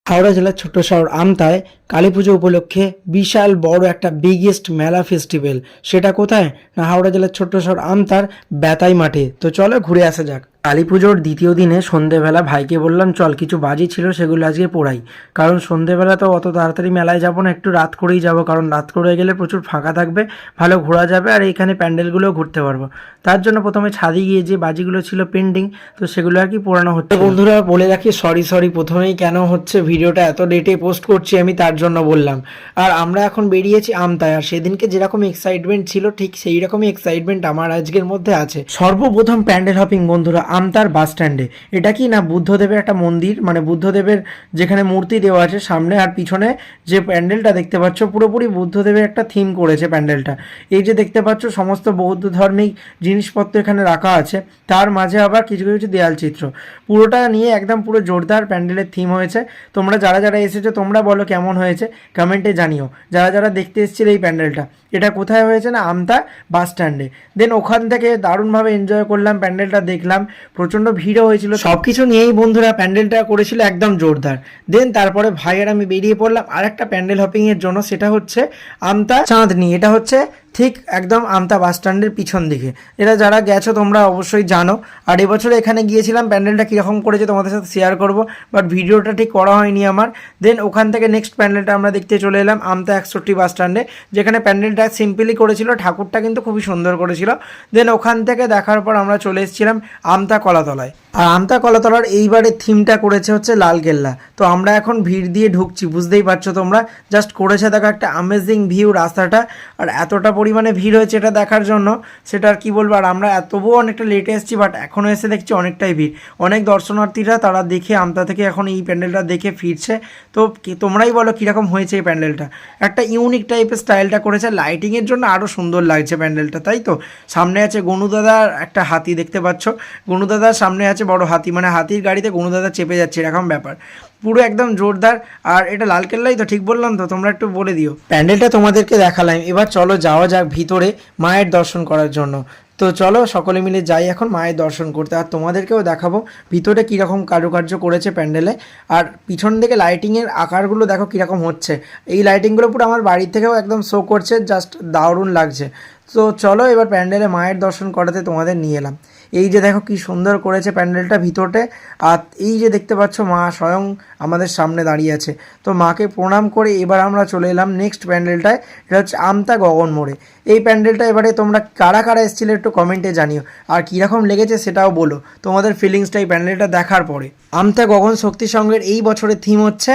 হাওড়া জেলার ছোট্ট শহর আমতায় কালীপুজো উপলক্ষে বিশাল বড় একটা বিগেস্ট মেলা ফেস্টিভ্যাল। সেটা কোথায়? না হাওড়া জেলার ছোট্ট শহর আমতার বেতাই মাঠে। তো চলো ঘুরে আসা যাক। কালীপুজোর দ্বিতীয় দিনে সন্ধেবেলা ভাইকে বললাম চল কিছু বাজি ছিল সেগুলো আজকে পোড়াই, কারণ সন্ধেবেলা তো অত তাড়াতাড়ি মেলায় যাবো না, একটু রাত করেই যাব, কারণ রাত করে গেলে প্রচুর ফাঁকা থাকবে, ভালো ঘোরা যাবে আর এইখানে প্যান্ডেলগুলোও ঘুরতে পারবো। তার জন্য প্রথমে ছাদে গিয়ে যে বাজিগুলো ছিল পেন্ডিং, তো সেগুলো আর কি পোড়ানো হচ্ছে। বন্ধুরা বলে রাখি সরি প্রথমেই কেন হচ্ছে ভিডিওটা এত লেটে পোস্ট করছি আমি তার জন্য বললাম। আর আমরা এখন বেরিয়েছি আমতায়, আর সেদিনকে যেরকম এক্সাইটমেন্ট ছিল ঠিক সেই রকমই এক্সাইটমেন্ট আমার আজকের মধ্যে আছে। সর্বপ্রথম প্যান্ডেল হপিং বন্ধুরা আমতার বাস স্ট্যান্ডে। এটা কি না বুদ্ধদেবের একটা মন্দির, মানে বুদ্ধদেবের যেখানে মূর্তি দেওয়া আছে সামনে, আর পিছনে যে প্যান্ডেলটা দেখতে পাচ্ছ পুরোপুরি বুদ্ধদেবের একটা থিম করেছে প্যান্ডেলটা। এই যে দেখতে পাচ্ছ সমস্ত বৌদ্ধ ধর্মিক জিনিসপত্র এখানে রাখা আছে, তার মাঝে আবার কিছু কিছু দেয়াল চিত্র, পুরোটা নিয়ে একদম পুরো জোরদার প্যান্ডেলের থিম হয়েছে। তোমরা যারা যারা এসেছো তোমরা বলো কেমন হয়েছে, কমেন্টে জানিও। যারা যারা দেখতে এসেছিল এই প্যান্ডেলটা, এটা কোথায় হয়েছে না আমতা বাস স্ট্যান্ডে। দেন ওখান থেকে দারুণভাবে এনজয় করলাম, প্যান্ডেলটা দেখলাম, প্রচণ্ড ভিড়ও হয়েছিল। সব কিছু নিয়েই বন্ধুরা প্যান্ডেলটা করেছিল একদম জোরদার। দেন তারপরে ভাই আর আমি বেরিয়ে পড়লাম আর একটা প্যান্ডেল হপিংয়ের জন্য, সেটা হচ্ছে আমতা চাঁদনি। এটা হচ্ছে ঠিক একদম আমতা বাস স্ট্যান্ডের পিছন দিকে। এটা যারা গেছো তোমরা অবশ্যই জানো। আর এবছর এখানে গিয়েছিলাম, প্যান্ডেলটা কীরকম করেছে তোমাদের সাথে শেয়ার করব, বাট ভিডিওটা ঠিক করা হয়নি আমার। দেন ওখান থেকে নেক্সট প্যান্ডেলটা আমরা দেখতে চলে এলাম আমতা 61 বাস স্ট্যান্ডে, যেখানে প্যান্ডেলটা সিম্পলি করেছিল, ঠাকুরটা কিন্তু খুবই সুন্দর করেছিল। দেন ওখান থেকে দেখার পর আমরা চলে এসেছিলাম আমতা কলাতলায়। আর আমতা কলাতলার এইবারে থিমটা করেছে হচ্ছে লালকেল্লা। তো আমরা এখন ভিড় দিয়ে ঢুকছি, বুঝতেই পারছো তোমরা। জাস্ট করেছে দেখো একটা আমেজিং ভিউ রাস্তাটা, আর এতটা পরিমাণে ভিড় হয়েছে এটা দেখার জন্য সেটা আর কি বলবো। আর আমরা তবুও অনেকটা লেটে এসেছি, বাট এখনও এসে দেখছি অনেকটাই ভিড়। অনেক দর্শনার্থীরা তারা দেখে আমতা থেকে এখন এই প্যান্ডেলটা দেখে ফিরছে। তো তোমরাই বলো কীরকম হয়েছে এই প্যান্ডেলটা। একটা ইউনিক টাইপের স্টাইলটা করেছে, লাইটিংয়ের জন্য আরও সুন্দর লাগছে প্যান্ডেলটা, তাই তো। সামনে আছে গনুদাদার একটা হাতি, দেখতে পাচ্ছ গনুদাদার সামনে আছে বড় হাতি, মানে হাতির গাড়িতে গনুদাদা চেপে যাচ্ছে এরকম ব্যাপার, পুরো একদম জোরদার। আর এটা লালকেল্লাই তো, ঠিক বললাম তো? তোমরা একটু বলে দিও। প্যান্ডেলটা তোমাদেরকে দেখালাম, এবার চলো যাওয়া যাক ভিতরে মায়ের দর্শন করার জন্য। তো চলো সকলে মিলে যাই এখন মায়ের দর্শন করতে, আর তোমাদেরকেও দেখাবো ভিতরে কীরকম কারুকার্য করেছে প্যান্ডেলে। আর পিছন দিকে লাইটিংয়ের আকারগুলো দেখো কীরকম হচ্ছে, এই লাইটিংগুলো পুরো আমার বাড়ির থেকেও একদম শো করছে, জাস্ট দারুণ লাগছে। তো চলো এবার প্যান্ডেলে মায়ের দর্শন করাতে তোমাদের নিয়ে এলাম। এই যে দেখো কি সুন্দর করেছে প্যান্ডেলটা ভিতরে, আর এই যে দেখতে পাচ্ছ মা স্বয়ং আমাদের সামনে দাঁড়িয়ে আছে। তো মাকে প্রণাম করে এবার আমরা চলে এলাম নেক্সট প্যান্ডেলটায়, এটা হচ্ছে আমতা গগন মোড়ে। এই প্যান্ডেলটা এবারে তোমরা কারা কারা এসেছিলে একটু কমেন্টে জানিও, আর কীরকম লেগেছে সেটাও বলো তোমাদের ফিলিংসটা এই প্যান্ডেলটা দেখার পরে। আমতা গগন শক্তি সংঘের এই বছরের থিম হচ্ছে